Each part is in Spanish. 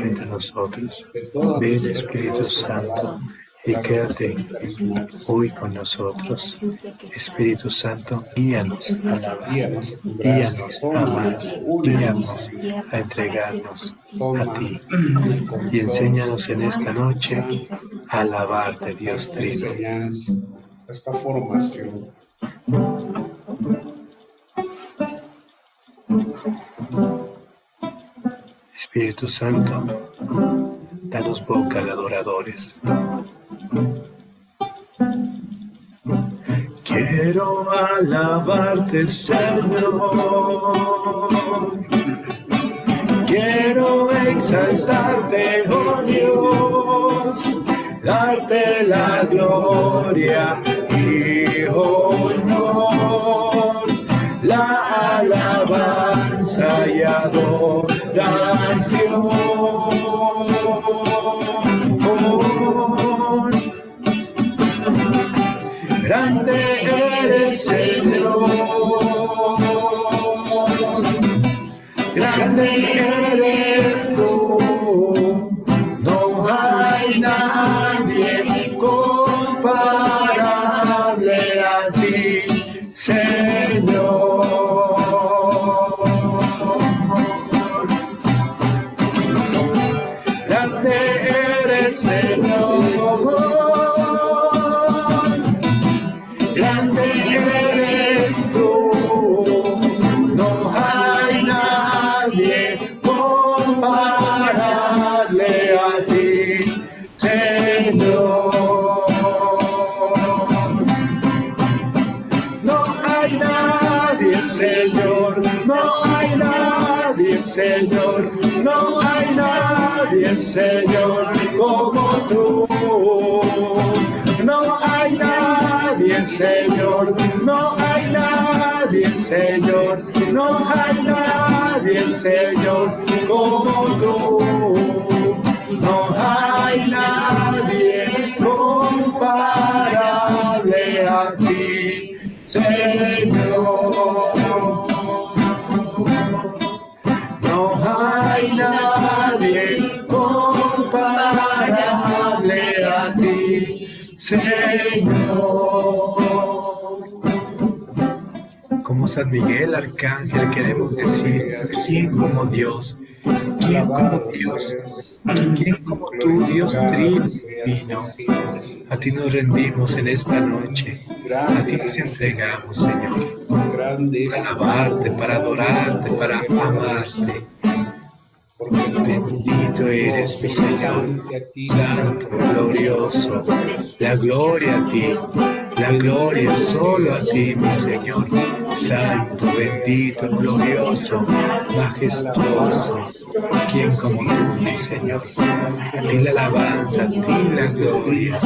siempre entre nosotros. Ven, Espíritu Santo, y quédate hoy con nosotros. Espíritu Santo, guíanos a amar, guíanos a amar, guíanos a entregarnos a ti. Y enséñanos en esta noche a alabarte, Dios Trino. Esta formación. Espíritu Santo, danos boca de adoradores. Quiero alabarte, Señor. Quiero exaltarte, oh Dios, darte la gloria y honor, la alabanza y adoración. Grande eres, Señor, grande eres tú, no hay nadie comparable a ti, Señor. Grande eres, Señor. Grande eres tú, no hay nadie comparable a ti, Señor. No hay nadie, Señor, no hay nadie, Señor, no hay nadie, Señor, como tú. No hay nadie, Señor, no hay nadie, Señor, no hay nadie, Señor, como tú. No hay nadie comparable a ti, Señor. No hay nadie comparable a ti, Señor. Como San Miguel Arcángel queremos decir, ¿quién como Dios? ¿Quién como Dios? ¿Quién como tú, Dios Trino? A ti nos rendimos en esta noche. A ti nos entregamos, Señor. Para alabarte, para adorarte, para amarte. Bendito eres, mi Señor, santo, glorioso, la gloria a ti, la gloria solo a ti, mi Señor, santo, bendito, glorioso, majestuoso, ¿quién como tú, mi Señor? A ti la alabanza, a ti la gloria,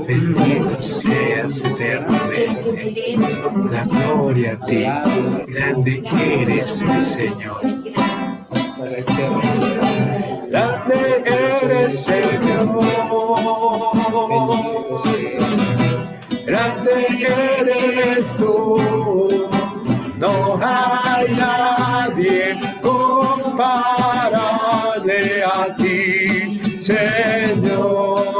bendito seas eternamente, la gloria a ti, grande eres, mi Señor. Grande eres, Señor, grande eres tú, no hay nadie comparable a ti, Señor.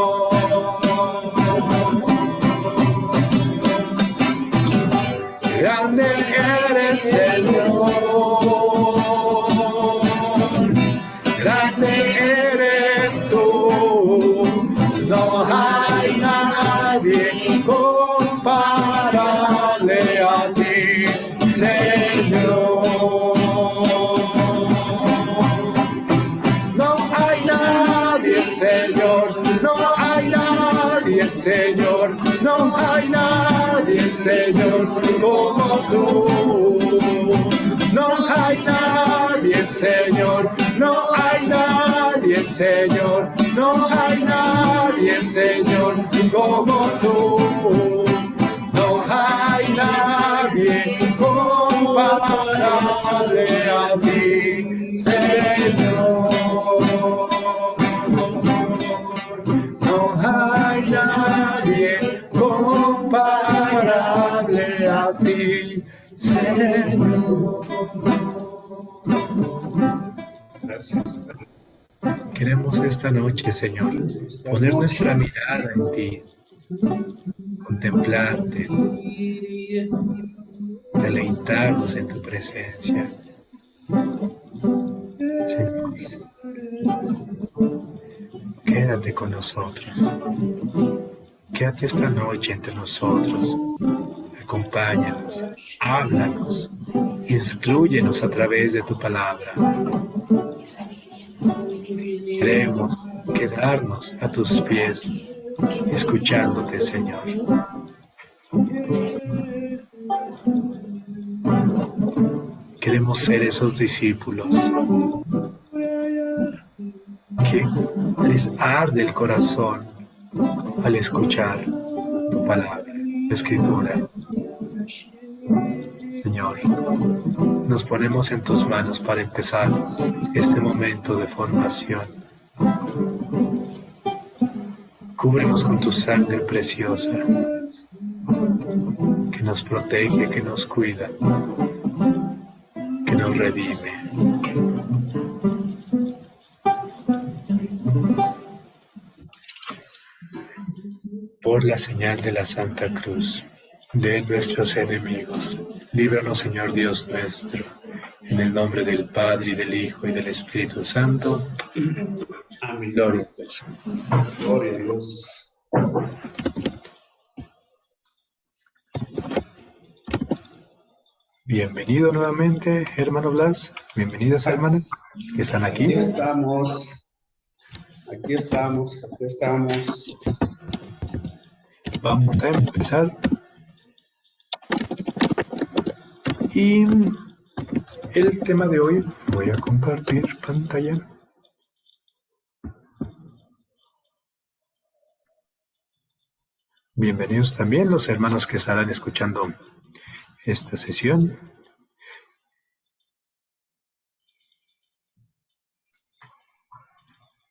Grande eres, Señor. Grande eres tú, no hay nadie comparable a ti, Señor. No hay nadie, Señor, no hay nadie, Señor, no hay nadie, Señor, como tú. No hay nadie, Señor, no hay nadie, Señor, no hay nadie, Señor, como tú. No hay nadie comparable a ti, Señor. No hay nadie comparable a ti, Señor. Gracias. Queremos esta noche, Señor, poner nuestra mirada en ti, contemplarte, deleitarnos en tu presencia. Señor, quédate con nosotros. Quédate esta noche entre nosotros. Acompáñanos, háblanos, instrúyenos a través de tu palabra. Queremos quedarnos a tus pies, escuchándote, Señor. Queremos ser esos discípulos que les arde el corazón al escuchar tu palabra, tu escritura. Señor, nos ponemos en tus manos para empezar este momento de formación. Cúbrenos con tu sangre preciosa, que nos protege, que nos cuida, que nos redime. Por la señal de la Santa Cruz de nuestros enemigos, líbranos, Señor Dios nuestro, en el nombre del Padre, y del Hijo, y del Espíritu Santo. Amén. Gloria a Dios. Gloria a Dios. Bienvenido nuevamente, hermano Blas. Bienvenidas, hermanas, que están aquí. Aquí estamos. Aquí estamos. Aquí estamos. Vamos a empezar. Y el tema de hoy, voy a compartir pantalla. Bienvenidos también los hermanos que estarán escuchando esta sesión.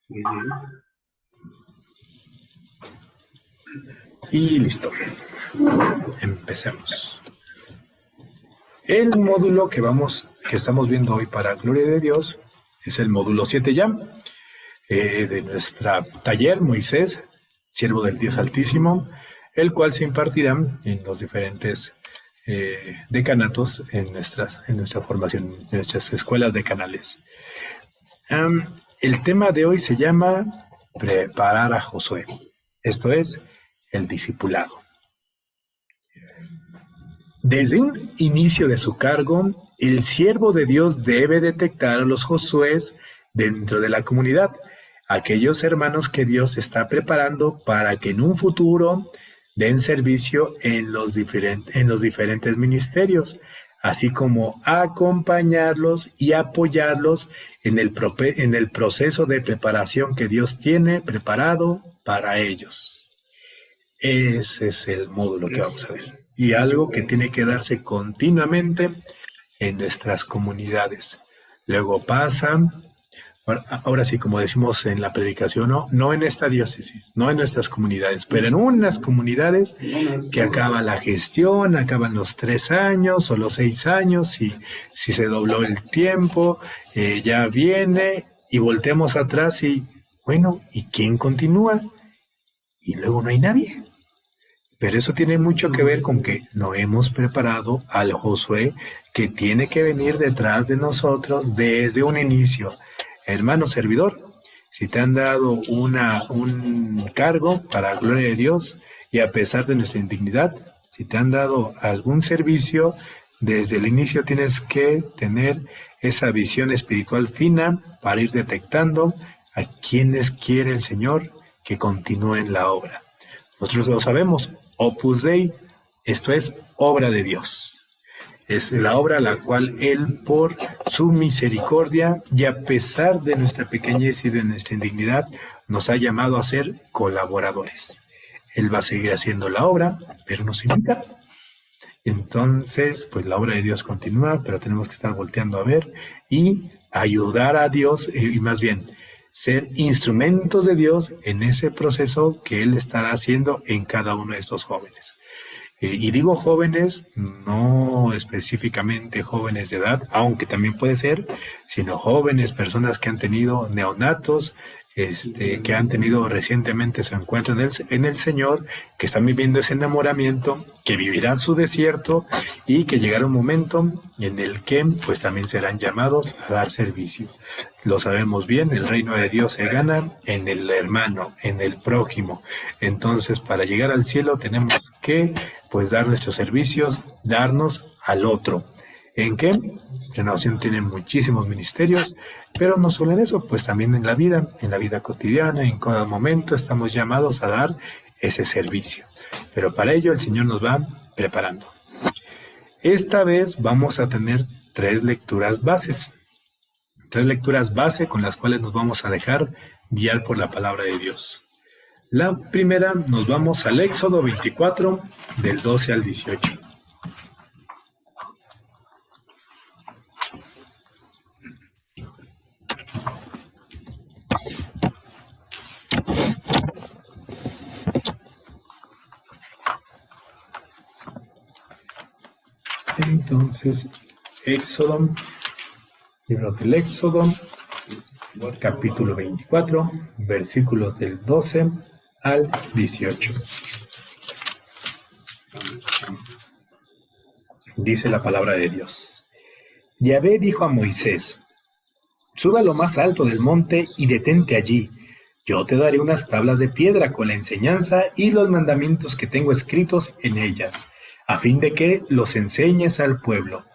Muy bien. Y listo. Empecemos. El módulo que estamos viendo hoy para Gloria de Dios es el módulo 7 ya, de nuestra taller Moisés, siervo del Dios Altísimo, el cual se impartirá en los diferentes decanatos en nuestra formación, en nuestras escuelas decanales. El tema de hoy se llama Preparar a Josué, esto es, el discipulado. Desde un inicio de su cargo, el siervo de Dios debe detectar a los Josués dentro de la comunidad, aquellos hermanos que Dios está preparando para que en un futuro den servicio en los diferentes ministerios, así como acompañarlos y apoyarlos en el proceso de preparación que Dios tiene preparado para ellos. Ese es el módulo que vamos a ver. Y algo que tiene que darse continuamente en nuestras comunidades. Luego pasan, ahora sí, como decimos en la predicación, no en esta diócesis, no en nuestras comunidades, pero en unas comunidades que acaba la gestión, acaban los 3 años o los 6 años, si se dobló el tiempo, ya viene y volteamos atrás y, bueno, ¿y quién continúa? Y luego no hay nadie. Pero eso tiene mucho que ver con que no hemos preparado al Josué que tiene que venir detrás de nosotros desde un inicio. Hermano servidor, si te han dado un cargo para la gloria de Dios y a pesar de nuestra indignidad, si te han dado algún servicio, desde el inicio tienes que tener esa visión espiritual fina para ir detectando a quienes quiere el Señor que continúen la obra. Nosotros lo sabemos. Opus Dei, esto es obra de Dios. Es la obra a la cual Él, por su misericordia y a pesar de nuestra pequeñez y de nuestra indignidad, nos ha llamado a ser colaboradores. Él va a seguir haciendo la obra, pero nos invita. Entonces, pues la obra de Dios continúa, pero tenemos que estar volteando a ver y ayudar a Dios, y más bien, ser instrumentos de Dios en ese proceso que Él estará haciendo en cada uno de estos jóvenes. Y digo jóvenes, no específicamente jóvenes de edad, aunque también puede ser, sino jóvenes, personas que han tenido neonatos, que han tenido recientemente su encuentro en el Señor, que están viviendo ese enamoramiento, que vivirán su desierto y que llegará un momento en el que pues también serán llamados a dar servicio. Lo sabemos bien, el reino de Dios se gana en el hermano, en el prójimo. Entonces, para llegar al cielo tenemos que pues dar nuestros servicios, darnos al otro. ¿En qué? Renovación tiene muchísimos ministerios, pero no solo en eso, pues también en la vida cotidiana, en cada momento estamos llamados a dar ese servicio. Pero para ello el Señor nos va preparando. Esta vez vamos a tener 3 lecturas bases. 3 lecturas base con las cuales nos vamos a dejar guiar por la palabra de Dios. La primera, nos vamos al Éxodo 24, del 12 al 18. Entonces, Éxodo, libro del Éxodo, capítulo 24, versículos del 12 al 18. Dice la palabra de Dios. Yahvé dijo a Moisés: sube a lo más alto del monte y detente allí. Yo te daré unas tablas de piedra con la enseñanza y los mandamientos que tengo escritos en ellas, a fin de que los enseñes al pueblo.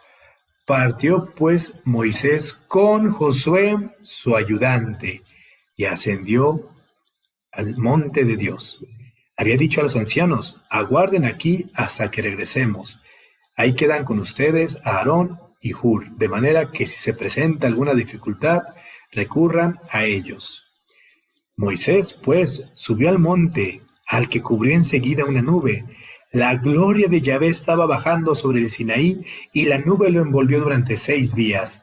Partió pues Moisés con Josué, su ayudante, y ascendió al monte de Dios. Había dicho a los ancianos: aguarden aquí hasta que regresemos. Ahí quedan con ustedes Aarón y Hur, de manera que si se presenta alguna dificultad, recurran a ellos. Moisés, pues, subió al monte, al que cubrió enseguida una nube. La gloria de Yahvé estaba bajando sobre el Sinaí, y la nube lo envolvió durante 6 días.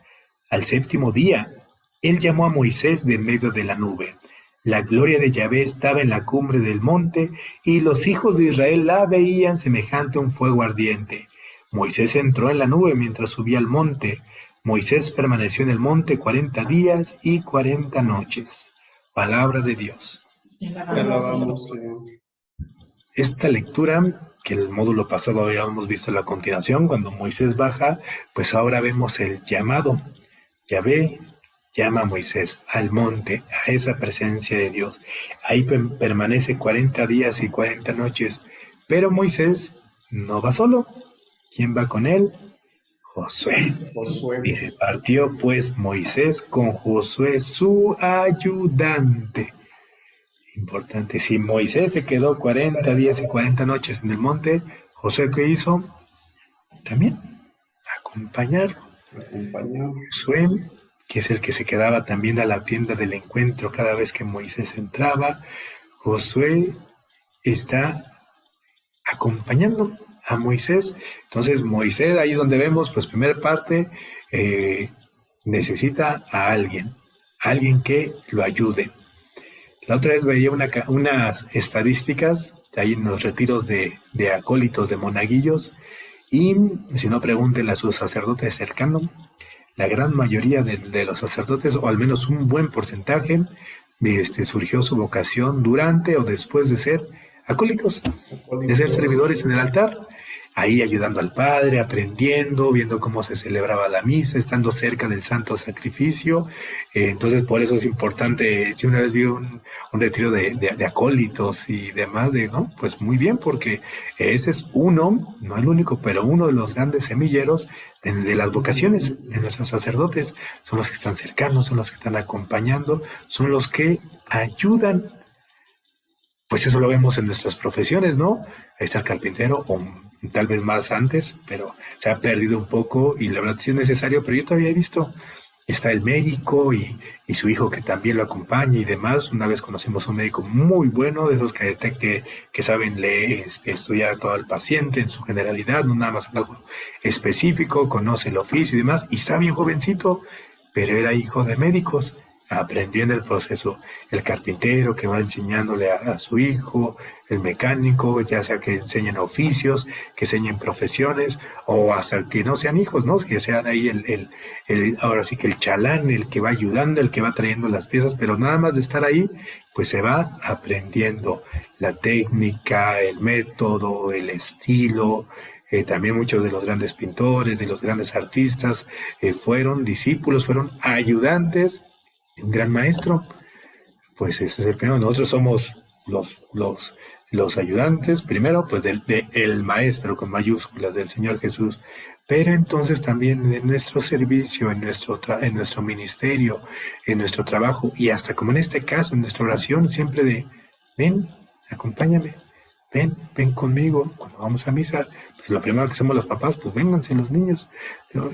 Al 7º día, él llamó a Moisés de en medio de la nube. La gloria de Yahvé estaba en la cumbre del monte, y los hijos de Israel la veían semejante a un fuego ardiente. Moisés entró en la nube mientras subía al monte. Moisés permaneció en el monte 40 días y 40 noches. Palabra de Dios. Te alabamos, Señor. Esta lectura, que el módulo pasado habíamos visto la continuación, cuando Moisés baja, pues ahora vemos el llamado. Yahvé llama a Moisés al monte, a esa presencia de Dios. Ahí permanece 40 días y 40 noches, pero Moisés no va solo. ¿Quién va con él? Josué. Dice, partió pues Moisés con Josué su ayudante. Importante, si Moisés se quedó 40 días y 40 noches en el monte, Josué, ¿qué hizo? También acompañarlo. Josué, que es el que se quedaba también a la tienda del encuentro cada vez que Moisés entraba. Josué está acompañando a Moisés. Entonces Moisés, ahí donde vemos, pues primera parte, necesita a alguien que lo ayude. La otra vez veía unas estadísticas ahí en los retiros de acólitos, de monaguillos, y si no, pregúntenle a sus sacerdotes cercanos. La gran mayoría de los sacerdotes, o al menos un buen porcentaje, surgió su vocación durante o después de ser acólitos, de ser servidores en el altar, ahí ayudando al Padre, aprendiendo, viendo cómo se celebraba la misa, estando cerca del santo sacrificio. Entonces, por eso es importante. Si una vez vi un retiro de acólitos y demás, ¿no? Pues muy bien, porque ese es uno, no el único, pero uno de los grandes semilleros de las vocaciones de nuestros sacerdotes. Son los que están cercanos, son los que están acompañando, son los que ayudan. Pues eso lo vemos en nuestras profesiones, ¿no? Ahí está el carpintero, o tal vez más antes, pero se ha perdido un poco y la verdad sí es necesario, pero yo todavía he visto, está el médico y su hijo que también lo acompaña y demás. Una vez conocimos a un médico muy bueno, de esos que detecte, que saben leer, estudiar a todo el paciente en su generalidad, no nada más algo específico, conoce el oficio y demás, y está bien jovencito, pero era hijo de médicos. aprendió en el proceso. El carpintero que va enseñándole a su hijo, el mecánico, ya sea que enseñen oficios, que enseñen profesiones, o hasta que no sean hijos, ¿no? Que sean ahí ahora sí que el chalán, el que va ayudando, el que va trayendo las piezas, pero nada más de estar ahí, pues se va aprendiendo la técnica, el método, el estilo. También muchos de los grandes pintores, de los grandes artistas, fueron discípulos, fueron ayudantes de un gran maestro. Pues ese es el primero. Nosotros somos los ayudantes, primero, pues el maestro con mayúsculas del Señor Jesús. Pero entonces también en nuestro servicio, en nuestro ministerio, en nuestro trabajo, y hasta como en este caso, en nuestra oración, siempre ven, acompáñame, ven conmigo, cuando vamos a misa, pues lo primero que hacemos los papás, pues vénganse los niños, ¿no?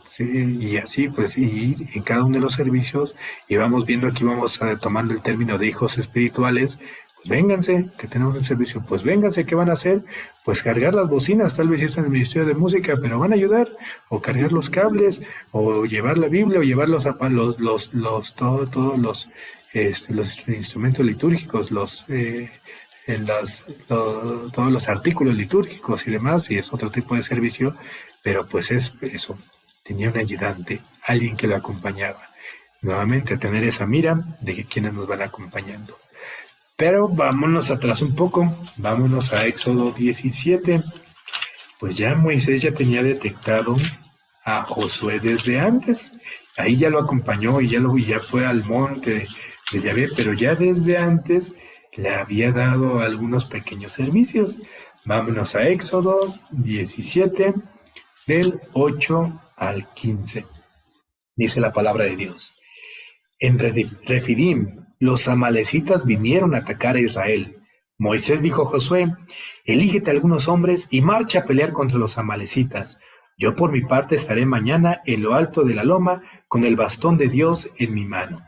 Sí, y así, pues, y ir en cada uno de los servicios, y vamos viendo aquí, vamos tomando el término de hijos espirituales, pues vénganse, que tenemos un servicio, pues vénganse, ¿qué van a hacer? Pues cargar las bocinas, tal vez si están en el Ministerio de Música, pero van a ayudar, o cargar los cables, o llevar la Biblia, o llevar todos los instrumentos litúrgicos, todos los artículos litúrgicos y demás, y es otro tipo de servicio, pero pues es eso, tenía un ayudante, alguien que lo acompañaba. Nuevamente, tener esa mira de quienes nos van acompañando. Pero vámonos atrás un poco, vámonos a Éxodo 17. Pues ya Moisés ya tenía detectado a Josué desde antes. Ahí ya lo acompañó y ya fue al monte de Yahvé, pero ya desde antes le había dado algunos pequeños servicios. Vámonos a Éxodo 17, del 8 al 15. Dice la palabra de Dios. En Refidim, los amalecitas vinieron a atacar a Israel. Moisés dijo a Josué, elígete algunos hombres y marcha a pelear contra los amalecitas. Yo por mi parte estaré mañana en lo alto de la loma con el bastón de Dios en mi mano.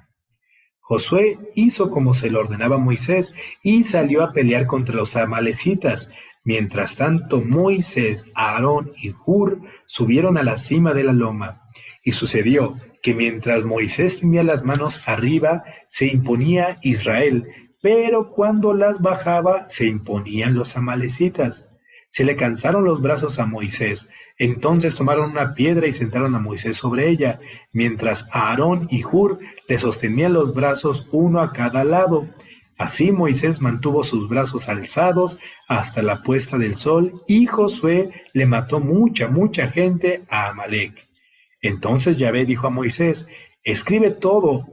Josué hizo como se lo ordenaba Moisés y salió a pelear contra los amalecitas. Mientras tanto, Moisés, Aarón y Hur subieron a la cima de la loma. Y sucedió que mientras Moisés tenía las manos arriba, se imponía Israel, pero cuando las bajaba, se imponían los amalecitas. Se le cansaron los brazos a Moisés. Entonces tomaron una piedra y sentaron a Moisés sobre ella, mientras Aarón y Hur le sostenían los brazos uno a cada lado. Así Moisés mantuvo sus brazos alzados hasta la puesta del sol, y Josué le mató mucha gente a Amalec. Entonces Yahvé dijo a Moisés, escribe todo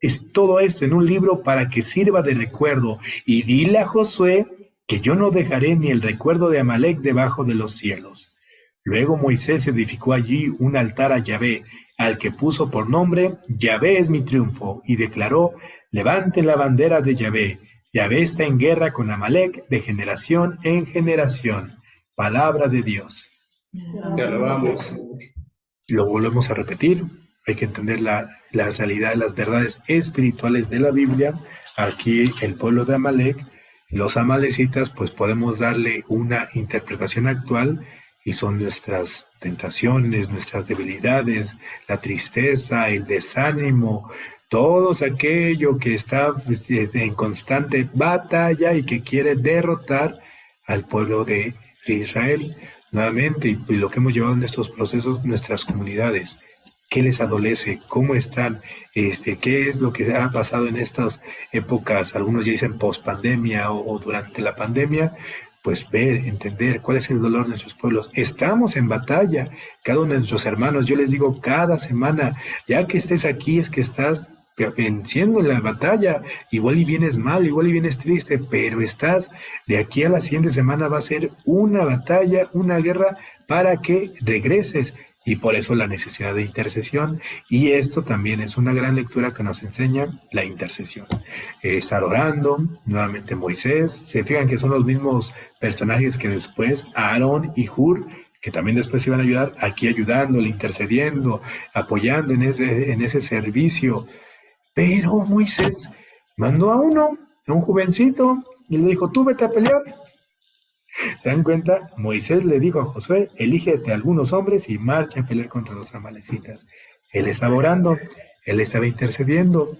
esto en un libro para que sirva de recuerdo, y dile a Josué que yo no dejaré ni el recuerdo de Amalec debajo de los cielos. Luego Moisés edificó allí un altar a Yahvé, al que puso por nombre Yahvé es mi triunfo, y declaró, levanten la bandera de Yahvé. Yahvé está en guerra con Amalec de generación en generación. Palabra de Dios. Te alabamos. Lo volvemos a repetir. Hay que entender la realidad, las verdades espirituales de la Biblia. Aquí el pueblo de Amalec, los amalecitas, pues podemos darle una interpretación actual, y son nuestras tentaciones, nuestras debilidades, la tristeza, el desánimo, todo aquello que está en constante batalla y que quiere derrotar al pueblo de Israel. Nuevamente, y lo que hemos llevado en estos procesos, nuestras comunidades, ¿qué les adolece? ¿Cómo están? ¿Qué es lo que ha pasado en estas épocas? Algunos ya dicen post-pandemia o durante la pandemia. Pues ver, entender cuál es el dolor de nuestros pueblos. Estamos en batalla, cada uno de nuestros hermanos. Yo les digo cada semana, ya que estés aquí es que estás venciendo en la batalla. Igual y vienes mal, igual y vienes triste, pero estás, de aquí a la siguiente semana va a ser una batalla, una guerra para que regreses. Y por eso la necesidad de intercesión, y esto también es una gran lectura que nos enseña la intercesión. Estar orando, nuevamente Moisés, se fijan que son los mismos personajes que después Aarón y Hur, que también después iban a ayudar, aquí ayudándole, intercediendo, apoyando en ese servicio. Pero Moisés mandó a un jovencito, y le dijo, tú vete a pelear. ¿Se dan cuenta? Moisés le dijo a Josué, elígete a algunos hombres y marcha a pelear contra los amalecitas. Él estaba orando, él estaba intercediendo,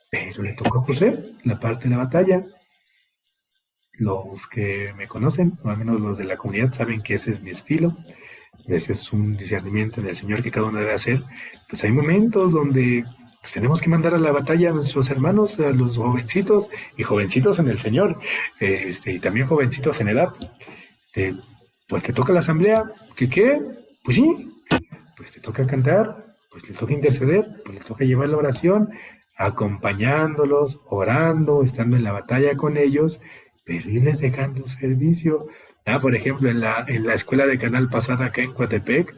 pero le tocó a José la parte de la batalla. Los que me conocen, o al menos los de la comunidad, saben que ese es mi estilo. Ese es un discernimiento en el Señor que cada uno debe hacer. Pues hay momentos donde pues, tenemos que mandar a la batalla a nuestros hermanos, a los jovencitos y jovencitos en el Señor, y también jovencitos en edad. Te- pues te toca la asamblea, ¿qué qué? Pues sí, pues te toca cantar, pues le toca interceder, pues le toca llevar la oración, acompañándolos, orando, estando en la batalla con ellos, pero irles dejando servicio. Por ejemplo, en la escuela de canal pasada acá en Coatepec,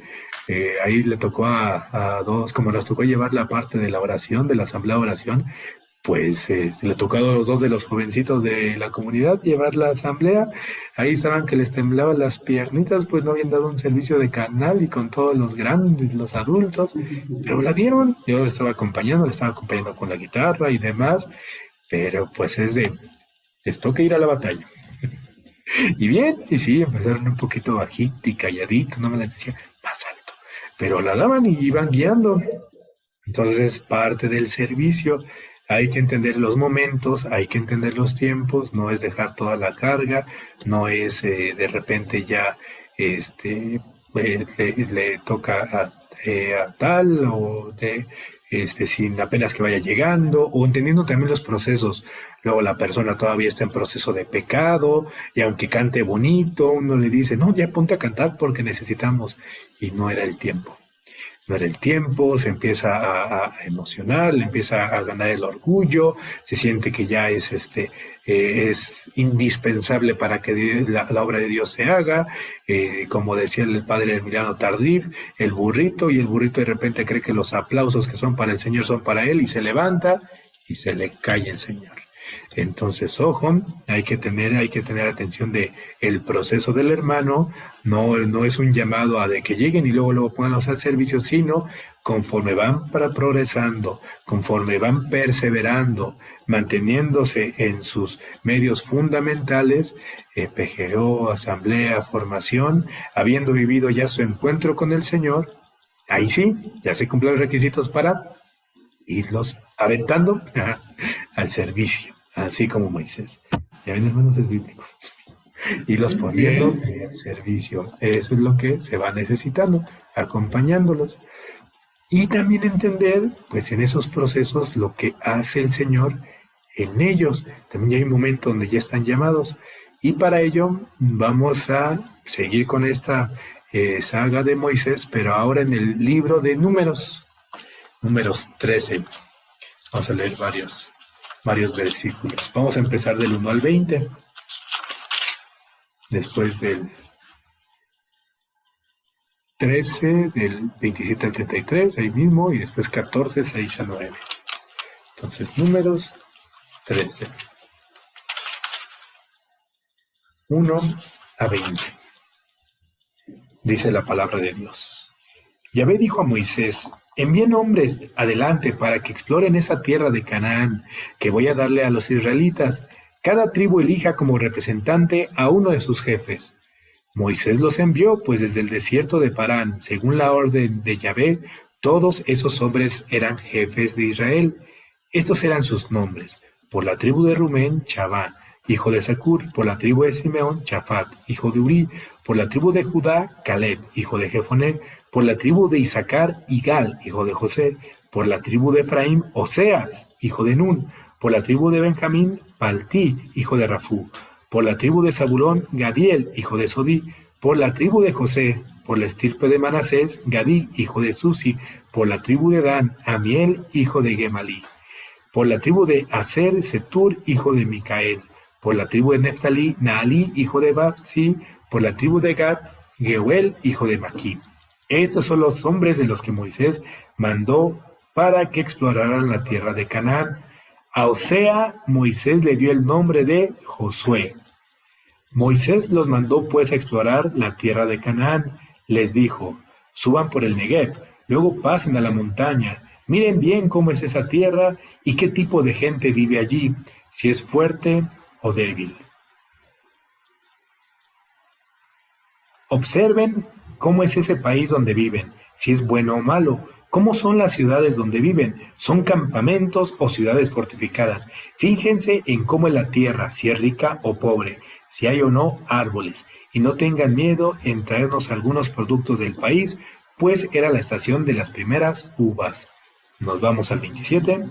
ahí le tocó a dos, como nos tocó llevar la parte de la oración, de la asamblea de oración, pues le tocó a los dos de los jovencitos de la comunidad llevar la asamblea. Ahí estaban que les temblaban las piernitas, pues no habían dado un servicio de canal y con todos los grandes, los adultos, pero la dieron. Yo le estaba acompañando con la guitarra y demás, pero pues les toca ir a la batalla. Y bien, y sí, empezaron un poquito bajito y calladito, no me las decía más alto, pero la daban y iban guiando. Entonces, parte del servicio, hay que entender los momentos, hay que entender los tiempos, no es dejar toda la carga, no es de repente ya le toca a tal o sin apenas que vaya llegando, o entendiendo también los procesos. Luego la persona todavía está en proceso de pecado, y aunque cante bonito, uno le dice, no, ya ponte a cantar porque necesitamos, y no era el tiempo. No era el tiempo, se empieza a emocionar, le empieza a ganar el orgullo, se siente que ya es indispensable para que la obra de Dios se haga, como decía el padre Emiliano Tardif, el burrito, y el burrito de repente cree que los aplausos que son para el Señor son para él, y se levanta y se le cae el Señor. Entonces, ojo, hay que tener atención de el proceso del hermano. No es un llamado a de que lleguen y luego pónganlos al servicio, sino conforme van progresando, conforme van perseverando, manteniéndose en sus medios fundamentales, PGO, asamblea, formación, habiendo vivido ya su encuentro con el Señor, ahí sí, ya se cumplen los requisitos para irlos aventando al servicio, así como Moisés. Ya ven, hermanos, es bíblico. Irlos poniendo Bien. en el servicio. Eso es lo que se va necesitando, acompañándolos. Y también entender, pues en esos procesos, lo que hace el Señor en ellos. También hay un momento donde ya están llamados. Y para ello vamos a seguir con esta saga de Moisés, pero ahora en el libro de Números, Números 13. Vamos a leer varios versículos. Vamos a empezar del 1 al 20, después del 13, del 27 al 33, ahí mismo, y después 14, 6 a 9. Entonces, Números 13, 1 a 20. Dice la palabra de Dios. Yahvé dijo a Moisés, envíen hombres adelante para que exploren esa tierra de Canaán que voy a darle a los israelitas. Cada tribu elija como representante a uno de sus jefes. Moisés los envió, pues desde el desierto de Parán, según la orden de Yahvé, todos esos hombres eran jefes de Israel. Estos eran sus nombres. Por la tribu de Rumén, Chabá, hijo de Zacur; por la tribu de Simeón, Chafat, hijo de Uri; por la tribu de Judá, Caleb, hijo de Jefoné; por la tribu de Isaacar, Igal, hijo de José; por la tribu de Efraín, Oseas, hijo de Nun; por la tribu de Benjamín, Paltí, hijo de Rafú; por la tribu de Zabulón, Gadiel, hijo de Sodí; por la tribu de José; por la estirpe de Manasés, Gadí, hijo de Susi; por la tribu de Dan, Amiel, hijo de Gemalí; por la tribu de Aser, Setur, hijo de Micael; por la tribu de Neftalí, Naalí, hijo de Babsi; por la tribu de Gad, Geuel, hijo de Maquí. Estos son los hombres de los que Moisés mandó para que exploraran la tierra de Canaán. A Osea, Moisés le dio el nombre de Josué. Moisés los mandó pues a explorar la tierra de Canaán. Les dijo, suban por el Negev, luego pasen a la montaña, miren bien cómo es esa tierra y qué tipo de gente vive allí, si es fuerte o débil. Observen cómo es ese país donde viven, si es bueno o malo, ¿Cómo son las ciudades donde viven? ¿Son campamentos o ciudades fortificadas? Fíjense en cómo es la tierra, si es rica o pobre, si hay o no árboles, y no tengan miedo en traernos algunos productos del país, pues era la estación de las primeras uvas. Nos vamos al 27.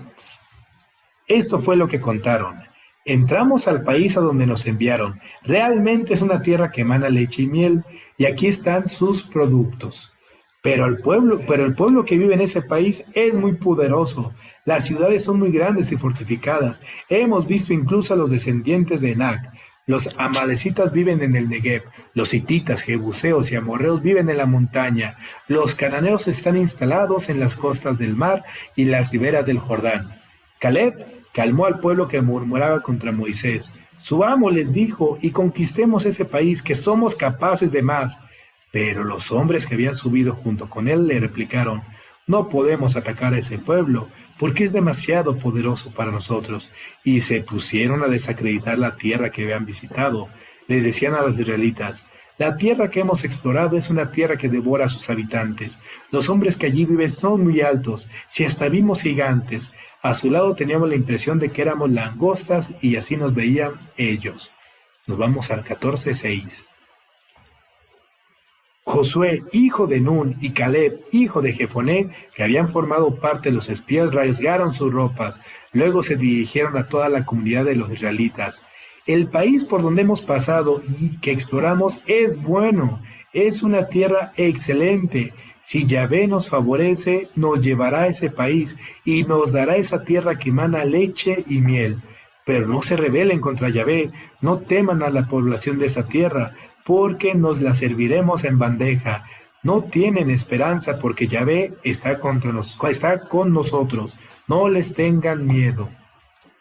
Esto fue lo que contaron. Entramos al país a donde nos enviaron. Realmente es una tierra que emana leche y miel, y aquí están sus productos. Pero el pueblo que vive en ese país es muy poderoso. Las ciudades son muy grandes y fortificadas. Hemos visto incluso a los descendientes de Enac. Los amalecitas viven en el Negev, los hititas, jebuseos y amorreos viven en la montaña. Los cananeos están instalados en las costas del mar y las riberas del Jordán. Caleb calmó al pueblo que murmuraba contra Moisés. Subamos, les dijo, y conquistemos ese país, que somos capaces de más. Pero los hombres que habían subido junto con él le replicaron, no podemos atacar a ese pueblo, porque es demasiado poderoso para nosotros. Y se pusieron a desacreditar la tierra que habían visitado. Les decían a los israelitas, la tierra que hemos explorado es una tierra que devora a sus habitantes. Los hombres que allí viven son muy altos, si hasta vimos gigantes. A su lado teníamos la impresión de que éramos langostas y así nos veían ellos. Nos vamos al 14:6. Josué, hijo de Nun, y Caleb, hijo de Jefoné, que habían formado parte de los espías, rasgaron sus ropas. Luego se dirigieron a toda la comunidad de los israelitas. El país por donde hemos pasado y que exploramos es bueno, es una tierra excelente. Si Yahvé nos favorece, nos llevará a ese país y nos dará esa tierra que emana leche y miel. Pero no se rebelen contra Yahvé, no teman a la población de esa tierra, porque nos la serviremos en bandeja. No tienen esperanza porque Yahvé está con nosotros. No les tengan miedo.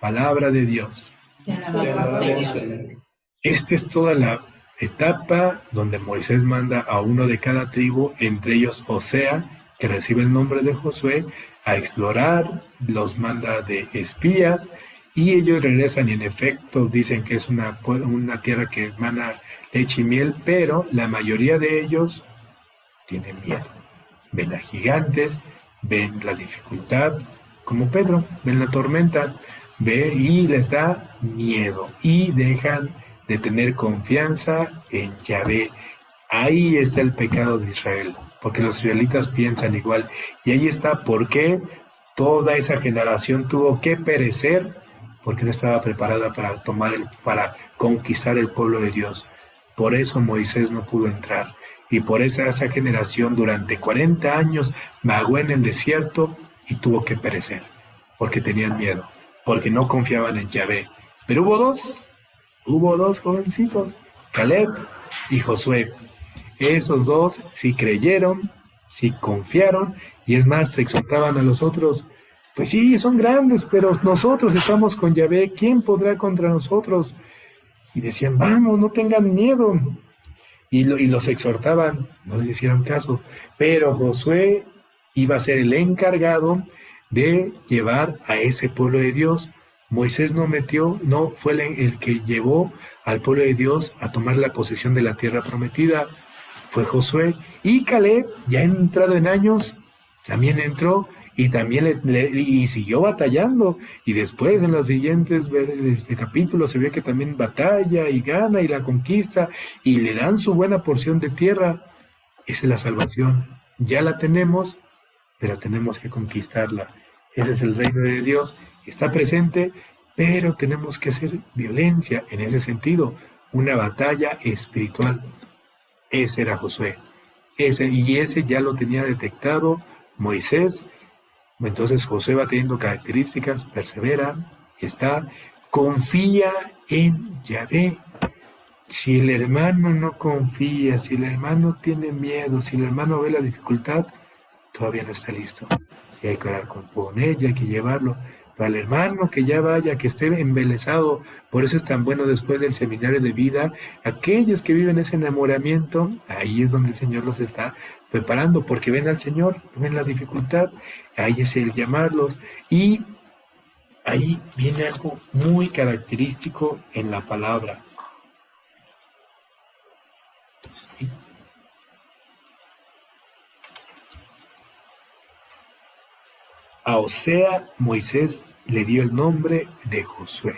Palabra de Dios. Te alabamos, Señor. Esta es toda la etapa donde Moisés manda a uno de cada tribu, entre ellos Osea, que recibe el nombre de Josué, a explorar, los manda de espías, y ellos regresan y en efecto dicen que es una tierra que emana leche y miel, pero la mayoría de ellos tienen miedo. Ven a gigantes, ven la dificultad, como Pedro, ven la tormenta, ve y les da miedo y dejan de tener confianza en Yahvé. Ahí está el pecado de Israel, porque los israelitas piensan igual. Y ahí está por qué toda esa generación tuvo que perecer, porque no estaba preparada para conquistar el pueblo de Dios. Por eso Moisés no pudo entrar. Y por eso esa generación durante 40 años vagó en el desierto y tuvo que perecer, porque tenían miedo, porque no confiaban en Yahvé. Pero hubo dos jovencitos, Caleb y Josué. Esos dos sí creyeron, sí confiaron, y es más, se exhortaban a los otros, pues sí, son grandes, pero nosotros estamos con Yahvé, ¿quién podrá contra nosotros? Y decían, vamos, no tengan miedo. Y los exhortaban, no les hicieron caso. Pero Josué iba a ser el encargado de llevar a ese pueblo de Dios. Moisés no fue el que llevó al pueblo de Dios a tomar la posesión de la tierra prometida, fue Josué. Y Caleb, ya entrado en años, también entró y también y siguió batallando. Y después en los siguientes capítulos se ve que también batalla y gana y la conquista y le dan su buena porción de tierra. Esa es la salvación. Ya la tenemos, pero tenemos que conquistarla. Ese es el reino de Dios. Está presente, pero tenemos que hacer violencia en ese sentido, una batalla espiritual. Ese era Josué. Ese ya lo tenía detectado Moisés. Entonces Josué va teniendo características, persevera, confía en Yahvé. Si el hermano no confía, si el hermano tiene miedo, si el hermano ve la dificultad, todavía no está listo. Y hay que orar con él, hay que llevarlo. Para el hermano que ya vaya, que esté embelesado, por eso es tan bueno después del seminario de vida, aquellos que viven ese enamoramiento, ahí es donde el Señor los está preparando, porque ven al Señor, ven la dificultad, ahí es el llamarlos, y ahí viene algo muy característico en la palabra. A Osea, Moisés le dio el nombre de Josué.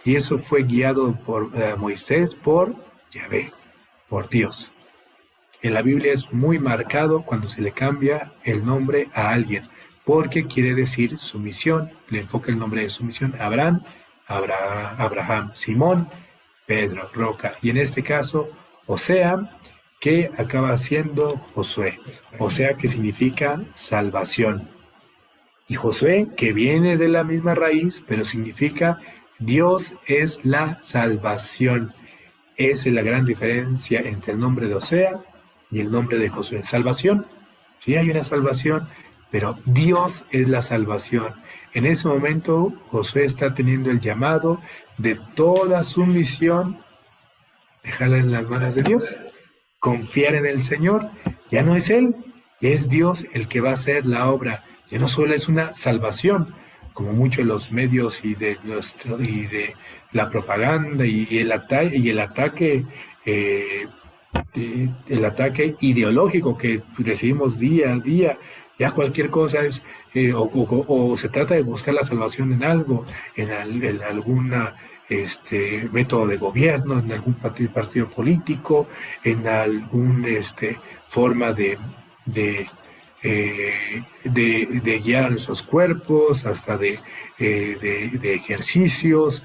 Y eso fue guiado por Moisés por Yahvé, por Dios. En la Biblia es muy marcado cuando se le cambia el nombre a alguien, porque quiere decir sumisión. Le enfoca el nombre de sumisión. Abraham, Abraham, Simón, Pedro, Roca. Y en este caso, Osea, que acaba siendo Josué. Osea, que significa salvación. Y Josué, que viene de la misma raíz, pero significa Dios es la salvación. Esa es la gran diferencia entre el nombre de Osea y el nombre de Josué. Salvación, sí hay una salvación, pero Dios es la salvación. En ese momento Josué está teniendo el llamado de toda su misión, dejarla en las manos de Dios, confiar en el Señor. Ya no es Él, es Dios el que va a hacer la obra. Ya no solo es una salvación, como muchos de los medios y de la propaganda y el ataque ideológico que recibimos día a día. Ya cualquier cosa es, o se trata de buscar la salvación en algo, en alguna método de gobierno, en algún partido político, en alguna forma de guiar a nuestros cuerpos, hasta de ejercicios,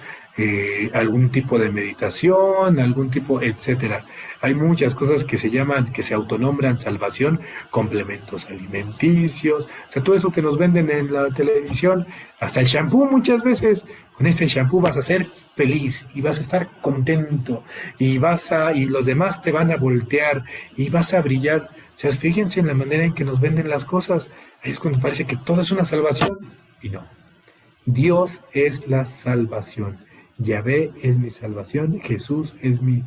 algún tipo de meditación, algún tipo, etcétera. Hay muchas cosas que se autonombran salvación, complementos alimenticios, o sea, todo eso que nos venden en la televisión, hasta el shampoo muchas veces. Con este shampoo vas a ser feliz y vas a estar contento y los demás te van a voltear y vas a brillar. O sea, fíjense en la manera en que nos venden las cosas. Ahí es cuando parece que todo es una salvación. Y no. Dios es la salvación. Yahvé es mi salvación. Jesús es mi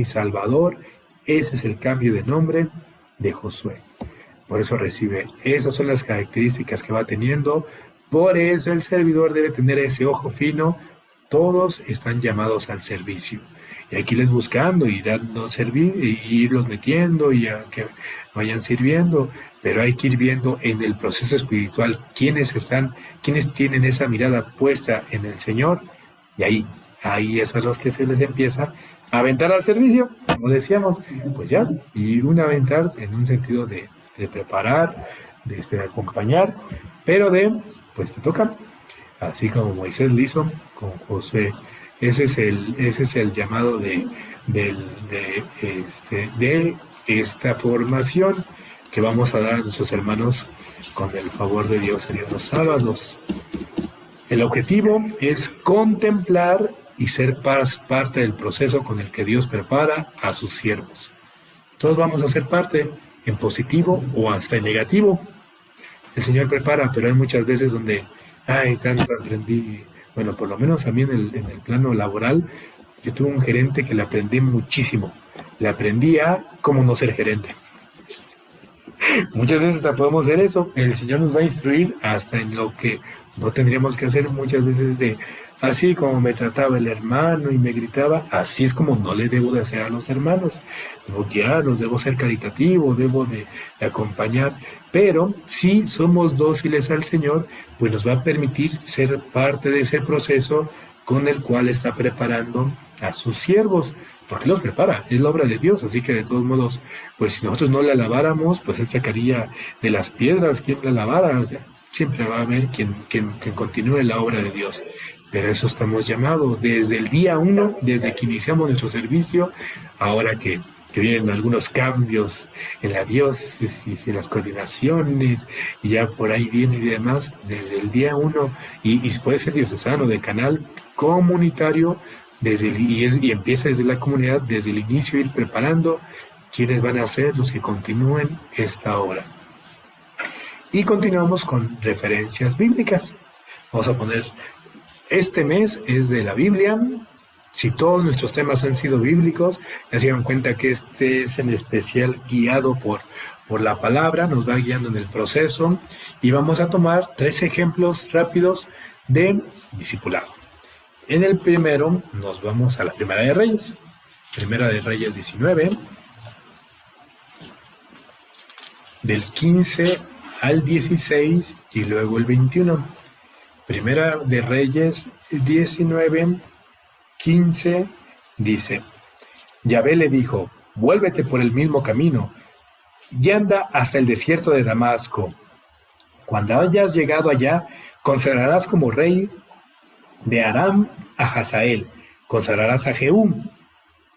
Salvador. Ese es el cambio de nombre de Josué. Por eso recibe. Esas son las características que va teniendo. Por eso el servidor debe tener ese ojo fino. Todos están llamados al servicio. Y hay que irles buscando y irlos metiendo y a que vayan sirviendo, pero hay que ir viendo en el proceso espiritual quiénes tienen esa mirada puesta en el Señor, y ahí es a los que se les empieza a aventar al servicio, como decíamos, pues ya, y un aventar en un sentido de preparar, de acompañar, pero pues te toca, así como Moisés lo hizo con Josué. Ese es el llamado de esta formación que vamos a dar a nuestros hermanos con el favor de Dios en los sábados. El objetivo es contemplar y ser parte del proceso con el que Dios prepara a sus siervos. Todos vamos a ser parte, en positivo o hasta en negativo. El Señor prepara, pero hay muchas veces donde, tanto aprendí. Bueno, por lo menos a mí en el plano laboral, yo tuve un gerente que le aprendí muchísimo. Le aprendí a cómo no ser gerente. Muchas veces hasta podemos hacer eso. El Señor nos va a instruir hasta en lo que no tendríamos que hacer muchas veces así como me trataba el hermano y me gritaba, así es como no le debo de hacer a los hermanos. Debo guiarlos, debo ser caritativo, debo de acompañar. Pero si somos dóciles al Señor, pues nos va a permitir ser parte de ese proceso con el cual está preparando a sus siervos, porque los prepara, es la obra de Dios, así que de todos modos, pues si nosotros no la alabáramos, pues Él sacaría de las piedras quien la alabara, o sea, siempre va a haber quien continúe la obra de Dios. Pero eso estamos llamados desde el día 1, desde que iniciamos nuestro servicio, ahora que vienen algunos cambios en la diócesis y en las coordinaciones, y ya por ahí viene y demás, desde el día 1, y puede ser diocesano, de canal comunitario, y empieza desde la comunidad, desde el inicio, ir preparando quienes van a ser los que continúen esta obra. Y continuamos con referencias bíblicas. Vamos a poner, este mes es de la Biblia. Si todos nuestros temas han sido bíblicos, ya se dan cuenta que este es en especial guiado por la palabra, nos va guiando en el proceso, y vamos a tomar 3 ejemplos rápidos de discipulado. En el primero nos vamos a la Primera de Reyes, Primera de Reyes 19, del 15 al 16 y luego el 21. Primera de Reyes 19, 15 dice: Yahvé le dijo: vuélvete por el mismo camino y anda hasta el desierto de Damasco. Cuando hayas llegado allá, consagrarás como rey de Aram a Hazael, consagrarás a Jehú,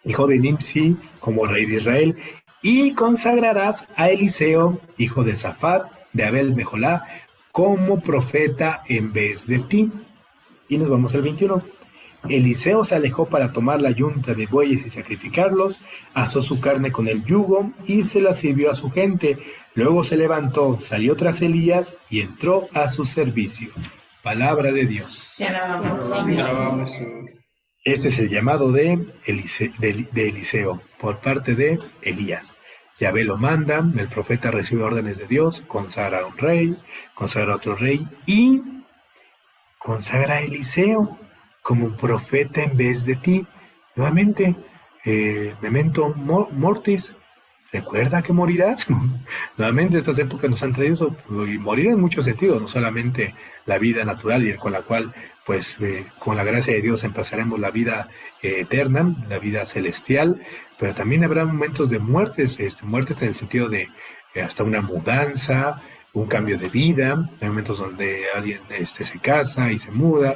hijo de Nimsi, como rey de Israel, y consagrarás a Eliseo, hijo de Safat, de Abel Meholá, como profeta en vez de ti. Y nos vamos al 21. Eliseo se alejó para tomar la yunta de bueyes y sacrificarlos, asó su carne con el yugo y se la sirvió a su gente. Luego se levantó, salió tras Elías y entró a su servicio. Palabra de Dios. Te alabamos, Señor. Este es el llamado de Eliseo por parte de Elías. Yahvé lo manda, el profeta recibe órdenes de Dios, consagra a un rey, consagra a otro rey y consagra a Eliseo como un profeta en vez de ti. Nuevamente, memento mortis, recuerda que morirás. Nuevamente estas épocas nos han traído eso, y morir en muchos sentidos, no solamente la vida natural y con la cual, pues, con la gracia de Dios empezaremos la vida eterna, la vida celestial, pero también habrá momentos de muertes, muertes en el sentido de hasta una mudanza, un cambio de vida. Hay momentos donde alguien se casa y se muda,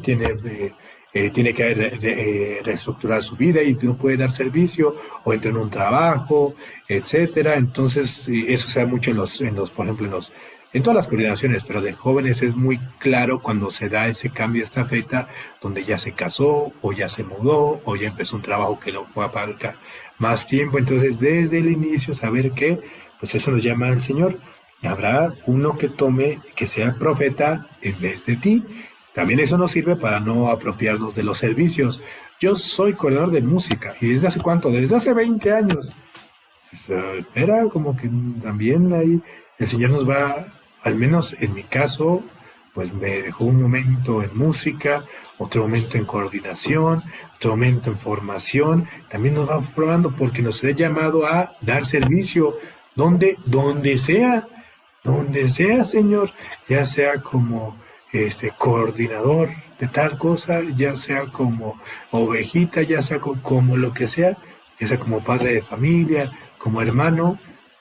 tiene que reestructurar su vida y no puede dar servicio, o entra en un trabajo, etcétera. Entonces, eso se da mucho por ejemplo, en todas las coordinaciones, pero de jóvenes es muy claro cuando se da ese cambio de estafeta, donde ya se casó, o ya se mudó, o ya empezó un trabajo que lo va a pagar más tiempo. Entonces, desde el inicio, saber que, pues eso nos llama el Señor. Habrá uno que sea profeta en vez de ti. También eso nos sirve para no apropiarnos de los servicios. Yo soy coordinador de música, y ¿desde hace cuánto? Desde hace 20 años. Era como que también ahí el Señor nos va, al menos en mi caso, pues me dejó un momento en música, otro momento en coordinación, otro momento en formación. También nos va formando porque nos ha llamado a dar servicio donde sea, Señor, ya sea como coordinador de tal cosa, ya sea como ovejita, ya sea como lo que sea, ya sea como padre de familia, como hermano,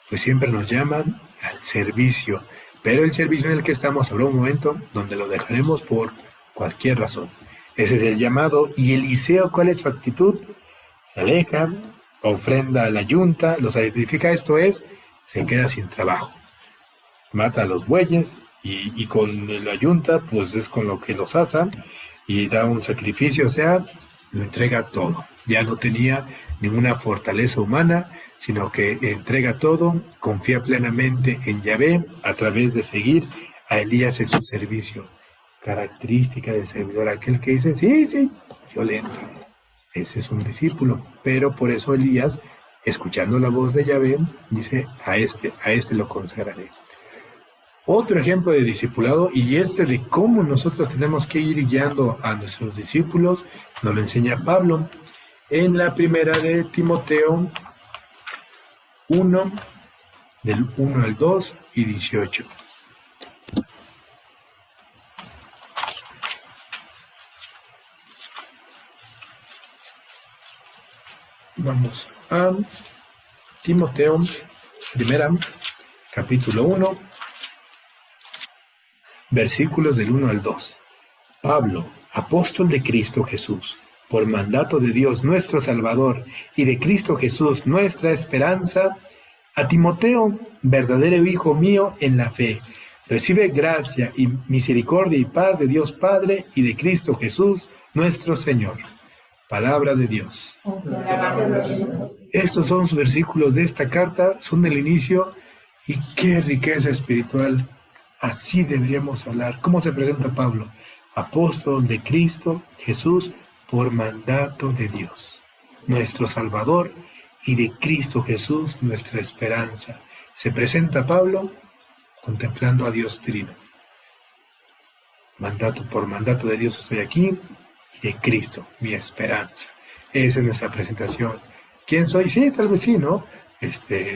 pues siempre nos llaman al servicio. Pero el servicio en el que estamos habrá un momento donde lo dejaremos por cualquier razón. Ese es el llamado. Y Eliseo, ¿cuál es su actitud? Se aleja, ofrenda a la yunta, lo sacrifica, esto es, se queda sin trabajo. Mata a los bueyes y con la yunta, pues es con lo que los asa, y da un sacrificio, o sea, lo entrega todo. Ya no tenía ninguna fortaleza humana, sino que entrega todo, confía plenamente en Yahvé a través de seguir a Elías en su servicio. Característica del servidor, aquel que dice, sí, yo le entro. Ese es un discípulo, pero por eso Elías, escuchando la voz de Yahvé, dice, a este lo consagraré. Otro ejemplo de discipulado, y de cómo nosotros tenemos que ir guiando a nuestros discípulos, nos lo enseña Pablo en la primera de Timoteo 1, del 1 al 2 y 18. Vamos a Timoteo, primera, capítulo 1, versículos del 1 al 2. Pablo, apóstol de Cristo Jesús, por mandato de Dios nuestro Salvador y de Cristo Jesús nuestra esperanza, a Timoteo, verdadero hijo mío en la fe, recibe gracia y misericordia y paz de Dios Padre y de Cristo Jesús nuestro Señor. Palabra de Dios. Estos son los versículos de esta carta, son del inicio, y qué riqueza espiritual. Así deberíamos hablar. ¿Cómo se presenta Pablo? Apóstol de Cristo Jesús por mandato de Dios, nuestro Salvador, y de Cristo Jesús nuestra esperanza. Se presenta Pablo contemplando a Dios Trino. Por mandato de Dios estoy aquí, y de Cristo mi esperanza. Esa es nuestra presentación. ¿Quién soy? Sí, tal vez sí, ¿no?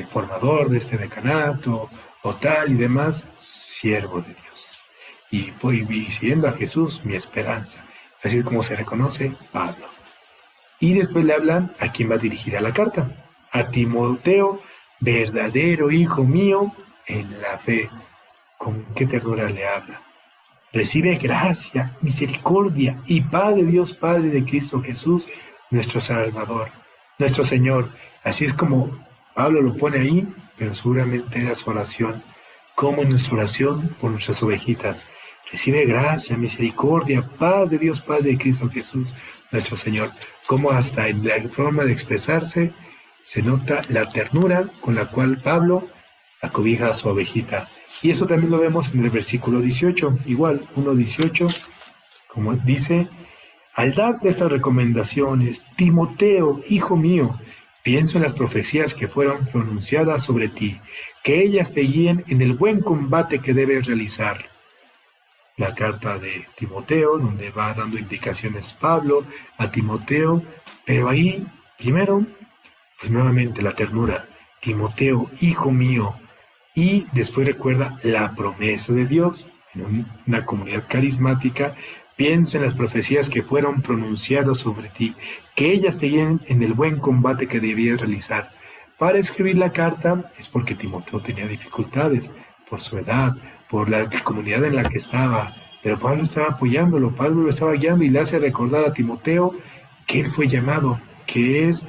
Formador de este decanato, o tal y demás, siervo de Dios. Y siguiendo a Jesús, mi esperanza. Así es como se reconoce Pablo. Y después le hablan a quién va dirigida la carta. A Timoteo, verdadero hijo mío en la fe. Con qué ternura le habla. Recibe gracia, misericordia y paz de Dios Padre de Cristo Jesús, nuestro Salvador, nuestro Señor. Así es como Pablo lo pone ahí, pero seguramente era su oración. Como en nuestra oración por nuestras ovejitas. Recibe gracia, misericordia, paz de Dios Padre de Cristo Jesús, nuestro Señor. Como hasta en la forma de expresarse se nota la ternura con la cual Pablo acobija a su ovejita. Y eso también lo vemos en el versículo 18, igual, 1:18, como dice, al darte estas recomendaciones, Timoteo, hijo mío, pienso en las profecías que fueron pronunciadas sobre ti, que ellas te guíen en el buen combate que debes realizar. La carta de Timoteo, donde va dando indicaciones Pablo a Timoteo, pero ahí, primero, pues nuevamente la ternura, Timoteo, hijo mío, y después recuerda la promesa de Dios en una comunidad carismática. Pienso en las profecías que fueron pronunciadas sobre ti, que ellas te guíen en el buen combate que debías realizar. Para escribir la carta es porque Timoteo tenía dificultades por su edad, por la comunidad en la que estaba, pero Pablo estaba apoyándolo, Pablo lo estaba guiando y le hace recordar a Timoteo que él fue llamado, que es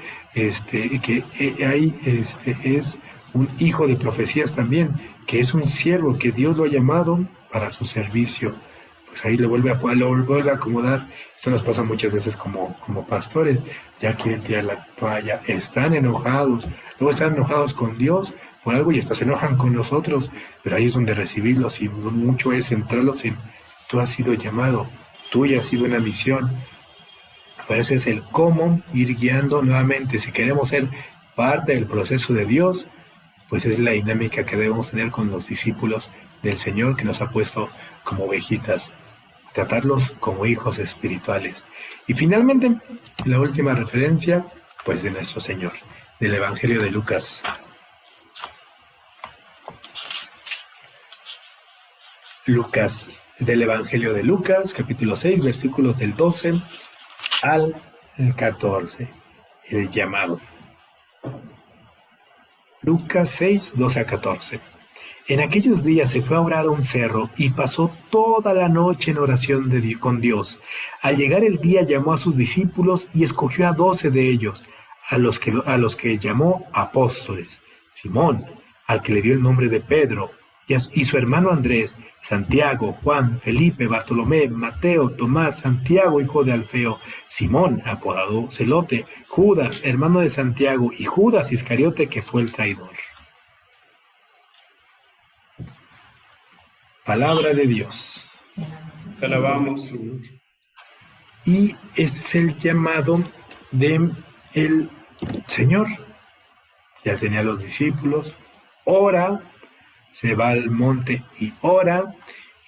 un hijo de profecías también, que es un siervo, que Dios lo ha llamado para su servicio. Pues ahí lo vuelve a acomodar. Eso nos pasa muchas veces como pastores, ya quieren tirar la toalla, están enojados, luego están enojados con Dios por algo y hasta se enojan con nosotros, pero ahí es donde recibirlos y mucho es centrarlos en tú has sido llamado, tuya ha sido una misión. Pero ese es el cómo ir guiando nuevamente. Si queremos ser parte del proceso de Dios, pues es la dinámica que debemos tener con los discípulos del Señor que nos ha puesto como ovejitas, tratarlos como hijos espirituales. Y finalmente, la última referencia, pues de nuestro Señor, del Evangelio de Lucas. Del Evangelio de Lucas, capítulo 6, versículos del 12 al 14, el llamado. Lucas 6, 12 a 14. En aquellos días se fue a orar a un cerro y pasó toda la noche en oración con Dios. Al llegar el día llamó a sus discípulos y escogió a 12 de ellos, a los que llamó apóstoles: Simón, al que le dio el nombre de Pedro, y su hermano Andrés, Santiago, Juan, Felipe, Bartolomé, Mateo, Tomás, Santiago, hijo de Alfeo, Simón, apodado Celote, Judas, hermano de Santiago, y Judas Iscariote, que fue el traidor. Palabra de Dios. Te alabamos, Señor. Y este es el llamado de el Señor. Ya tenía a los discípulos, ora, se va al monte y ora,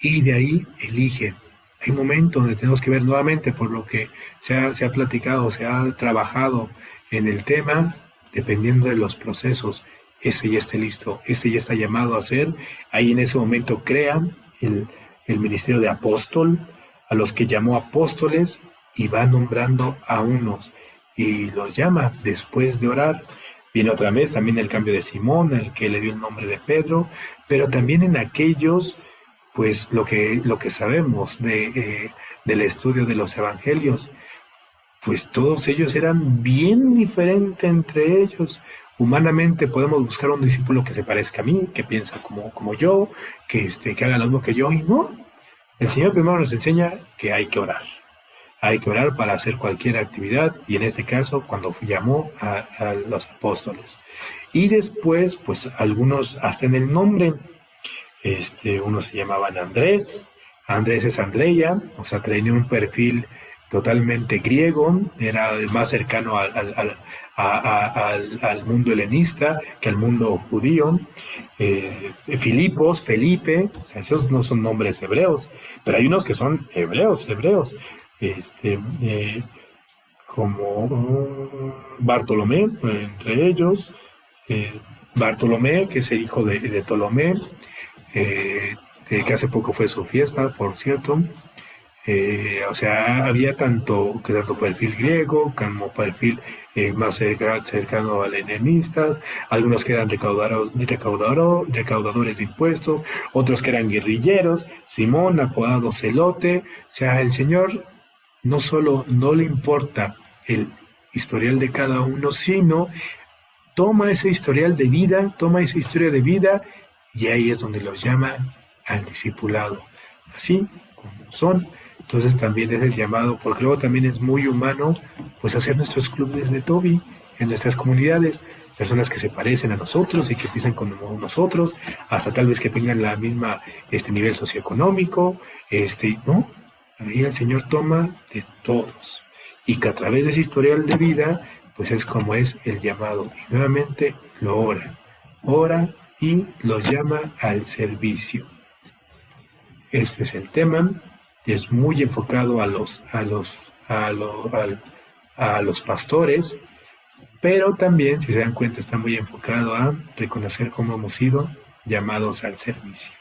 y de ahí elige. Hay momentos donde tenemos que ver nuevamente, por lo que se ha platicado, se ha trabajado en el tema, dependiendo de los procesos. Este ya está listo, este ya está llamado a hacer. Ahí en ese momento crea el ministerio de apóstol, a los que llamó apóstoles, y va nombrando a unos y los llama después de orar. Viene otra vez también el cambio de Simón, el que le dio el nombre de Pedro, pero también en aquellos, pues lo que sabemos del estudio de los evangelios, pues todos ellos eran bien diferentes entre ellos. Humanamente podemos buscar un discípulo que se parezca a mí, que piensa como yo, que haga lo mismo que yo, y no. El Señor primero nos enseña que hay que orar. Hay que orar para hacer cualquier actividad, y en este caso cuando llamó a los apóstoles. Y después, pues algunos hasta en el nombre, unos se llamaban Andrés es Andrea, o sea, tenía un perfil totalmente griego, era el más cercano al mundo helenista que al mundo judío. Filipos, Felipe, o sea, esos no son nombres hebreos, pero hay unos que son hebreos, como Bartolomé, entre ellos, Bartolomé, que es el hijo de Ptolomé, que hace poco fue su fiesta, por cierto. O sea, había tanto perfil griego como perfil más cercano a leninistas, algunos que eran recaudadores de impuestos, otros que eran guerrilleros, Simón, apodado Celote. O sea, el Señor no solo no le importa el historial de cada uno, sino toma ese historial de vida, toma esa historia de vida, y ahí es donde los llama al discipulado, así como son. Entonces también es el llamado, porque luego también es muy humano, pues hacer nuestros clubes de Toby en nuestras comunidades, personas que se parecen a nosotros y que piensan como nosotros, hasta tal vez que tengan la misma nivel socioeconómico, ¿no? Ahí el Señor toma de todos, y que a través de ese historial de vida, pues es como es el llamado, y nuevamente lo ora y los llama al servicio. Este es el tema. Es muy enfocado a los pastores, pero también, si se dan cuenta, está muy enfocado a reconocer cómo hemos sido llamados al servicio.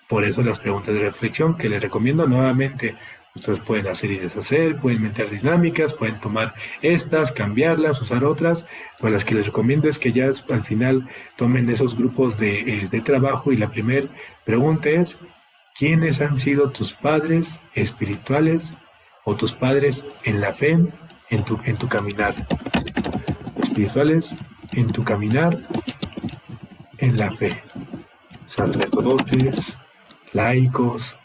Por eso las preguntas de reflexión que les recomiendo nuevamente, ustedes pueden hacer y deshacer, pueden meter dinámicas, pueden tomar estas, cambiarlas, usar otras, pues las que les recomiendo es que ya al final tomen esos grupos de trabajo, y la primera pregunta es: ¿quiénes han sido tus padres espirituales o tus padres en la fe en tu caminar? Espirituales en tu caminar en la fe. Sacerdotes, laicos,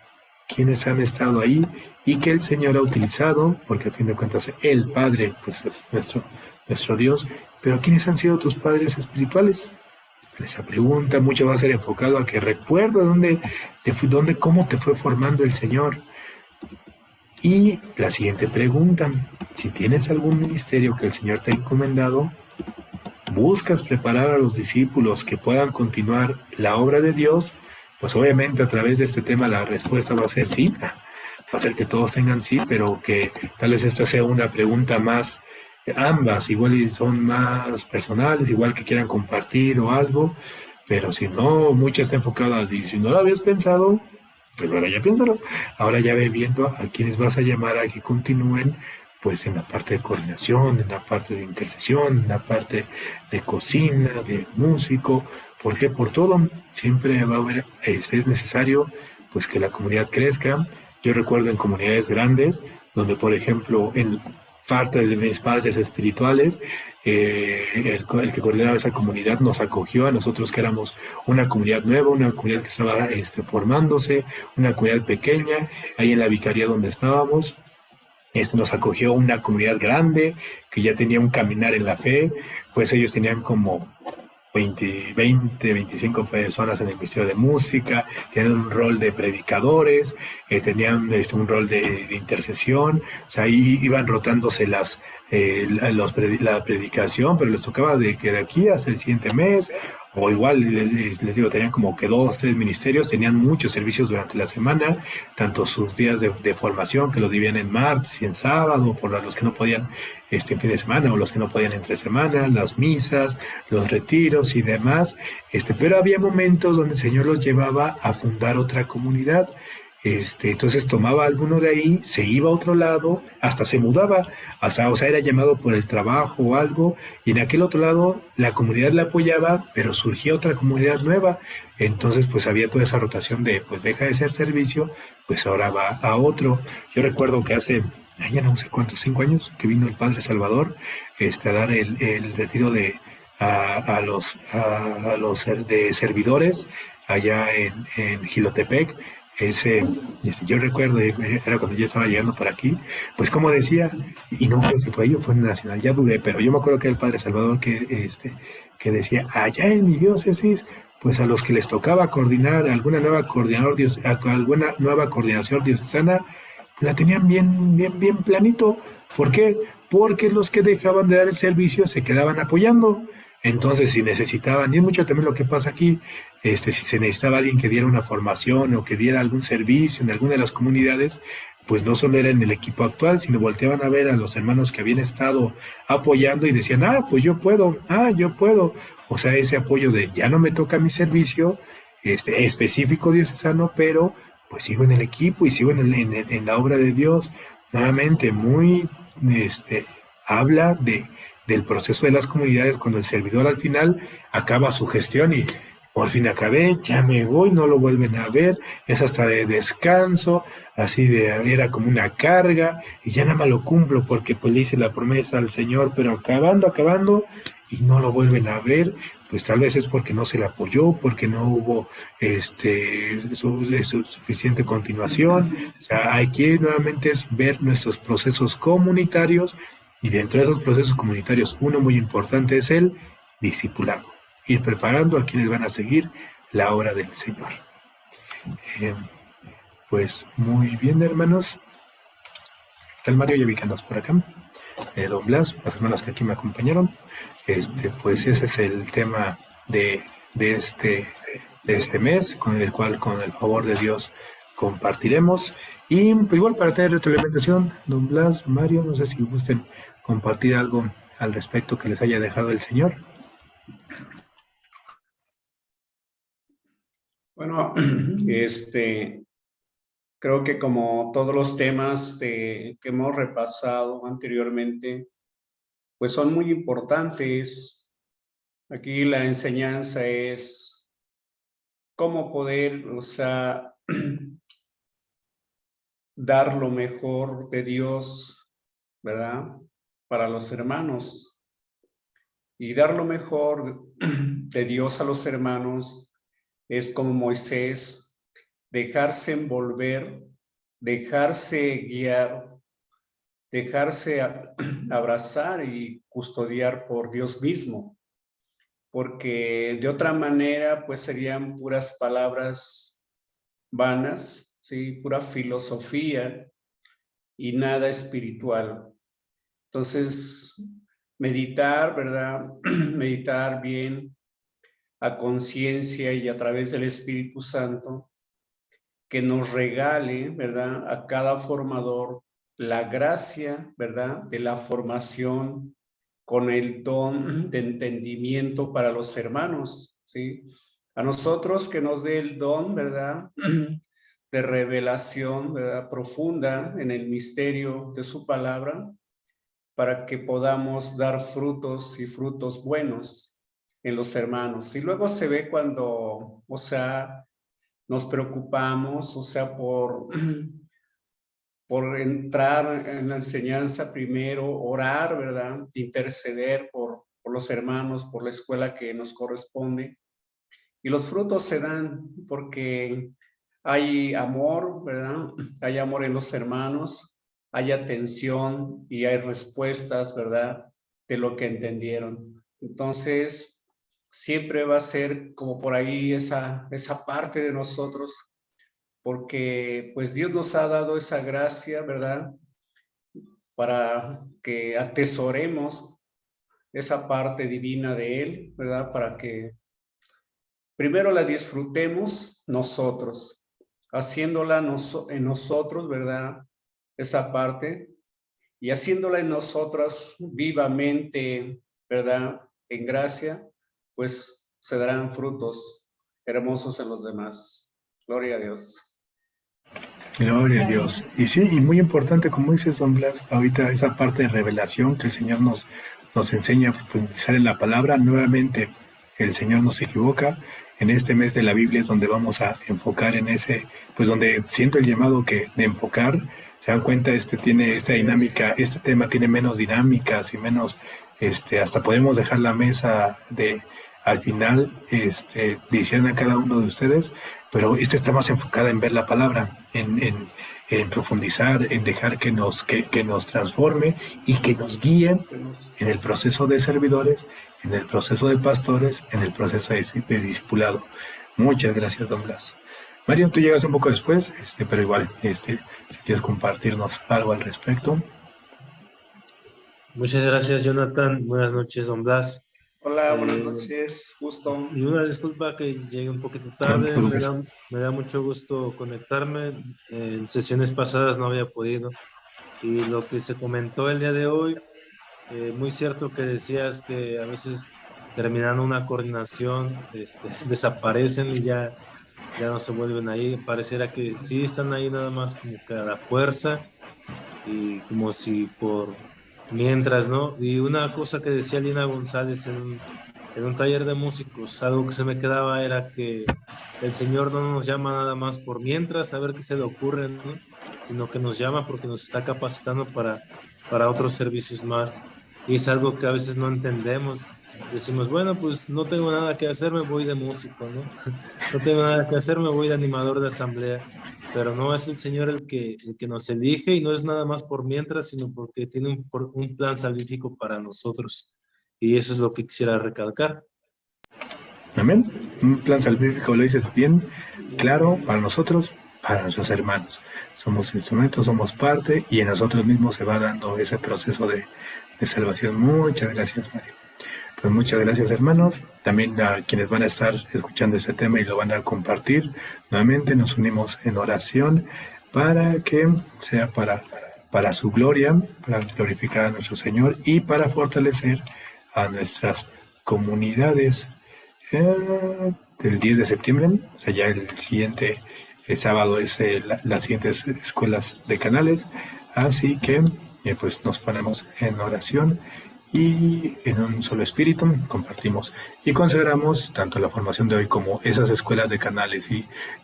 quienes han estado ahí y que el Señor ha utilizado, porque a fin de cuentas el Padre pues es nuestro Dios, pero ¿quiénes han sido tus padres espirituales? Esa pregunta mucho va a ser enfocado a que recuerda cómo te fue formando el Señor. Y la siguiente pregunta: si tienes algún ministerio que el Señor te ha encomendado, buscas preparar a los discípulos que puedan continuar la obra de Dios, pues obviamente a través de este tema la respuesta va a ser sí, va a ser que todos tengan sí, pero que tal vez esta sea una pregunta más, ambas igual son más personales, igual que quieran compartir o algo, pero si no, mucho está enfocado a si no lo habías pensado, pues ahora ya piénsalo, ahora ya ve viendo a quienes vas a llamar a que continúen, pues en la parte de coordinación, en la parte de intercesión, en la parte de cocina, de músico, porque por todo siempre va a haber, es necesario pues que la comunidad crezca. Yo recuerdo en comunidades grandes, donde por ejemplo en parte de mis padres espirituales, el que coordinaba esa comunidad nos acogió a nosotros que éramos una comunidad nueva, una comunidad que estaba formándose, una comunidad pequeña, ahí en la vicaría donde estábamos. Nos acogió una comunidad grande que ya tenía un caminar en la fe, pues ellos tenían como 25 personas en el ministerio de música, tenían un rol de predicadores, tenían un rol de intercesión, o sea, ahí iban rotándose la predicación, pero les tocaba que de aquí hasta el siguiente mes, o igual, les digo, tenían como que 2, 3 ministerios, tenían muchos servicios durante la semana, tanto sus días de formación, que los dividían en martes y en sábado, por los que no podían en fin de semana, o los que no podían entre semana, las misas, los retiros y demás, pero había momentos donde el Señor los llevaba a fundar otra comunidad. Entonces tomaba alguno de ahí, se iba a otro lado, hasta se mudaba, o sea, era llamado por el trabajo o algo, y en aquel otro lado la comunidad la apoyaba, pero surgía otra comunidad nueva. Entonces pues había toda esa rotación de, pues deja de ser servicio, pues ahora va a otro. Yo recuerdo que hace, ya no sé cuántos, 5 años, que vino el Padre Salvador a dar el retiro a los de servidores allá en Jilotepec. Yo recuerdo, era cuando yo estaba llegando por aquí, pues como decía, y no creo si fue yo, fue en Nacional, ya dudé, pero yo me acuerdo que era el Padre Salvador que decía, allá en mi diócesis, pues a los que les tocaba coordinar alguna nueva coordinación diocesana, la tenían bien planito. ¿Por qué? Porque los que dejaban de dar el servicio se quedaban apoyando. Entonces, si necesitaban, y es mucho también lo que pasa aquí, si se necesitaba alguien que diera una formación o que diera algún servicio en alguna de las comunidades, pues no solo era en el equipo actual, sino volteaban a ver a los hermanos que habían estado apoyando y decían, pues yo puedo. O sea, ese apoyo de ya no me toca mi servicio específico diocesano, pero pues sigo en el equipo y sigo en la obra de Dios. Nuevamente, muy habla del proceso de las comunidades cuando el servidor al final acaba su gestión y por fin acabé, ya me voy, no lo vuelven a ver, es hasta de descanso, así de era como una carga y ya nada más lo cumplo porque pues le hice la promesa al Señor, pero acabando y no lo vuelven a ver, pues tal vez es porque no se le apoyó, porque no hubo suficiente continuación. O sea, hay que nuevamente es ver nuestros procesos comunitarios y dentro de esos procesos comunitarios uno muy importante es el discipulado, ir preparando a quienes van a seguir la obra del Señor. Eh, pues muy bien, hermanos. Tal Mario, ya vi que andas por acá. Don Blas, las hermanas que aquí me acompañaron. Pues ese es el tema de este mes, con el cual, con el favor de Dios, compartiremos. Y pues, igual para tener retroalimentación, Don Blas, Mario, no sé si gusten compartir algo al respecto que les haya dejado el Señor. Bueno, creo que como todos los temas que hemos repasado anteriormente, pues son muy importantes. Aquí la enseñanza es cómo poder, o sea, dar lo mejor de Dios, ¿verdad? Para los hermanos. Y dar lo mejor de Dios a los hermanos es como Moisés, dejarse envolver, dejarse guiar, dejarse abrazar y custodiar por Dios mismo, porque de otra manera pues serían puras palabras vanas, ¿sí? Pura filosofía y nada espiritual. Entonces, meditar, ¿verdad? Meditar bien a conciencia y a través del Espíritu Santo, que nos regale, ¿verdad? A cada formador la gracia, ¿verdad? De la formación con el don de entendimiento para los hermanos, ¿sí? A nosotros que nos dé el don, ¿verdad? De revelación, ¿verdad? Profunda en el misterio de su palabra, para que podamos dar frutos y frutos buenos en los hermanos. Y luego se ve cuando, o sea, nos preocupamos, o sea, por entrar en la enseñanza primero, orar, ¿verdad? Interceder por los hermanos, por la escuela que nos corresponde. Y los frutos se dan porque hay amor, ¿verdad? Hay amor en los hermanos, hay atención y hay respuestas, ¿verdad? De lo que entendieron. Entonces, siempre va a ser como por ahí esa parte de nosotros, porque pues Dios nos ha dado esa gracia, ¿verdad? Para que atesoremos esa parte divina de Él, ¿verdad? Para que primero la disfrutemos nosotros, haciéndola en nosotros, ¿verdad? Esa parte, y haciéndola en nosotras vivamente, ¿verdad? En gracia, pues se darán frutos hermosos en los demás. Gloria a Dios. Gloria a Dios. Y sí, y muy importante, como dices, don Blas, ahorita esa parte de revelación que el Señor nos enseña a profundizar en la palabra. Nuevamente, el Señor no se equivoca. En este mes de la Biblia es donde vamos a enfocar en ese, pues donde siento el llamado de enfocar. Se dan cuenta, tiene esta dinámica, este tema tiene menos dinámicas y menos, hasta podemos dejar la mesa al final, diciendo a cada uno de ustedes, pero está más enfocada en ver la palabra, en profundizar, en dejar que nos transforme y que nos guíe en el proceso de servidores, en el proceso de pastores, en el proceso de discipulado. Muchas gracias, don Blas. Mario, tú llegas un poco después, pero igual, si quieres compartirnos algo al respecto. Muchas gracias, Jonathan. Buenas noches, don Blas. Hola, buenas noches, gusto. Y una disculpa que llegué un poquito tarde, me da mucho gusto conectarme. En sesiones pasadas no había podido. Y lo que se comentó el día de hoy, muy cierto que decías que a veces terminando una coordinación, desaparecen y ya no se vuelven ahí. Pareciera que sí están ahí nada más como que a la fuerza y como si por mientras, ¿no? Y una cosa que decía Lina González en un taller de músicos, algo que se me quedaba era que el Señor no nos llama nada más por mientras a ver qué se le ocurre, ¿no? Sino que nos llama porque nos está capacitando para otros servicios más. Y es algo que a veces no entendemos. Decimos, bueno, pues no tengo nada que hacer, me voy de músico, ¿no? No tengo nada que hacer, me voy de animador de asamblea. Pero no es el Señor el que nos elige, y no es nada más por mientras, sino porque tiene un plan salvífico para nosotros. Y eso es lo que quisiera recalcar. Amén. Un plan salvífico, lo dices bien claro, para nosotros, para nuestros hermanos. Somos instrumentos, somos parte, y en nosotros mismos se va dando ese proceso de salvación. Muchas gracias, Mario. Pues muchas gracias, hermanos. También a quienes van a estar escuchando este tema y lo van a compartir, nuevamente nos unimos en oración para que sea para su gloria, para glorificar a nuestro Señor y para fortalecer a nuestras comunidades. El 10 de septiembre, o sea, ya el siguiente sábado es las siguientes escuelas de canales, así que pues nos ponemos en oración y en un solo espíritu compartimos y consagramos tanto la formación de hoy como esas escuelas de canales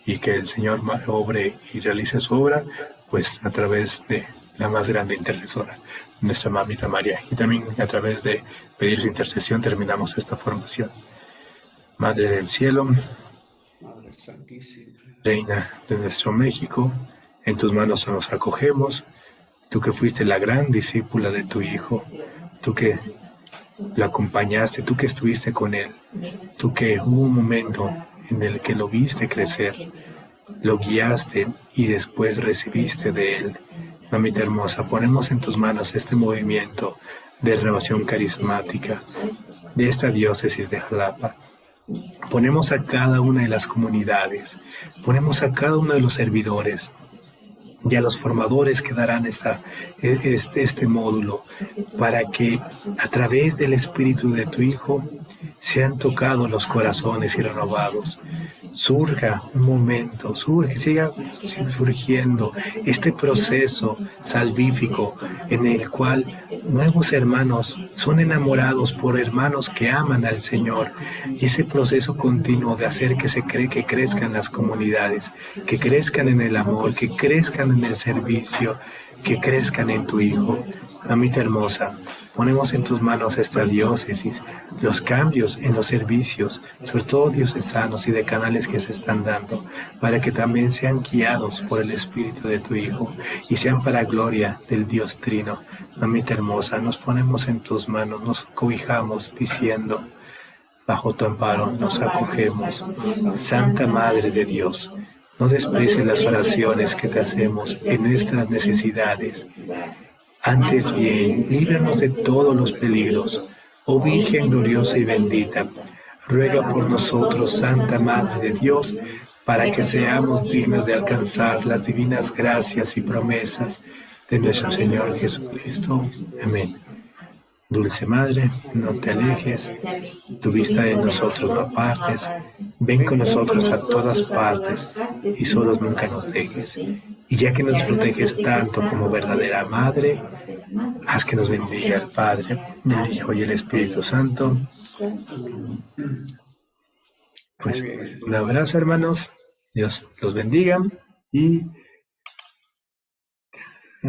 y que el Señor obre y realice su obra, pues a través de la más grande intercesora, nuestra Mamita María, y también a través de pedir su intercesión terminamos esta formación. Madre del cielo, Madre Santísima, Reina de nuestro México, en tus manos nos acogemos, tú que fuiste la gran discípula de tu Hijo, tú que lo acompañaste, tú que estuviste con él, tú que hubo un momento en el que lo viste crecer, lo guiaste y después recibiste de él. Mamita hermosa, ponemos en tus manos este movimiento de renovación carismática de esta diócesis de Jalapa. Ponemos a cada una de las comunidades, ponemos a cada uno de los servidores y a los formadores que darán este módulo, para que a través del Espíritu de tu Hijo sean tocados los corazones y renovados. Surja un momento, siga surgiendo este proceso salvífico en el cual nuevos hermanos son enamorados por hermanos que aman al Señor, y ese proceso continuo de hacer que crezcan las comunidades, que crezcan en el amor, que crezcan en el servicio, que crezcan en tu Hijo. Mamita hermosa, ponemos en tus manos esta diócesis, los cambios en los servicios, sobre todo diocesanos y de canales que se están dando, para que también sean guiados por el Espíritu de tu Hijo y sean para gloria del Dios Trino. Mamita hermosa, nos ponemos en tus manos, nos cobijamos diciendo, bajo tu amparo nos acogemos. Santa Madre de Dios, no desprecies las oraciones que te hacemos en nuestras necesidades. Antes bien, líbranos de todos los peligros. Oh Virgen gloriosa y bendita, ruega por nosotros, Santa Madre de Dios, para que seamos dignos de alcanzar las divinas gracias y promesas de nuestro Señor Jesucristo. Amén. Dulce Madre, no te alejes, tu vista de nosotros no apartes, ven con nosotros a todas partes y solos nunca nos dejes. Y ya que nos proteges tanto como verdadera Madre, haz que nos bendiga el Padre, el Hijo y el Espíritu Santo. Pues un abrazo, hermanos, Dios los bendiga y